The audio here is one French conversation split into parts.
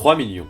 3 millions.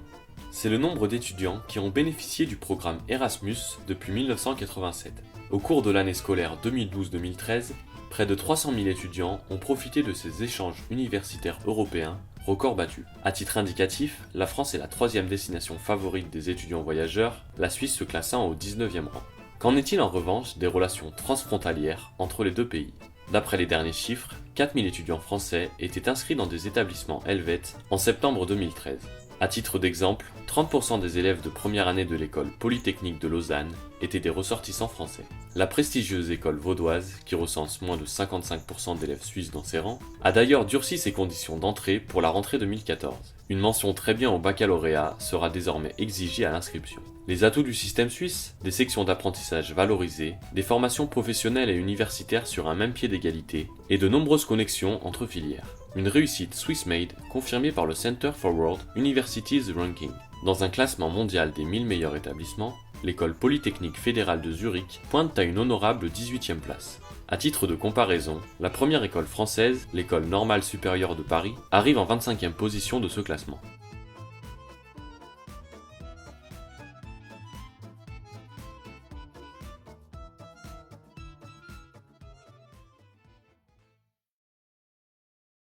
C'est le nombre d'étudiants qui ont bénéficié du programme Erasmus depuis 1987. Au cours de l'année scolaire 2012-2013, près de 300 000 étudiants ont profité de ces échanges universitaires européens, record battu. À titre indicatif, la France est la 3e destination favorite des étudiants voyageurs, la Suisse se classant au 19e rang. Qu'en est-il en revanche des relations transfrontalières entre les deux pays ? D'après les derniers chiffres, 4 000 étudiants français étaient inscrits dans des établissements helvètes en septembre 2013. À titre d'exemple, 30% des élèves de première année de l'école polytechnique de Lausanne étaient des ressortissants français. La prestigieuse école vaudoise, qui recense moins de 55% d'élèves suisses dans ses rangs, a d'ailleurs durci ses conditions d'entrée pour la rentrée 2014. Une mention très bien au baccalauréat sera désormais exigée à l'inscription. Les atouts du système suisse, des sections d'apprentissage valorisées, des formations professionnelles et universitaires sur un même pied d'égalité, et de nombreuses connexions entre filières. Une réussite Swiss-made confirmée par le Center for World Universities Ranking. Dans un classement mondial des 1000 meilleurs établissements, l'école polytechnique fédérale de Zurich pointe à une honorable 18e place. À titre de comparaison, la première école française, l'école normale supérieure de Paris, arrive en 25e position de ce classement.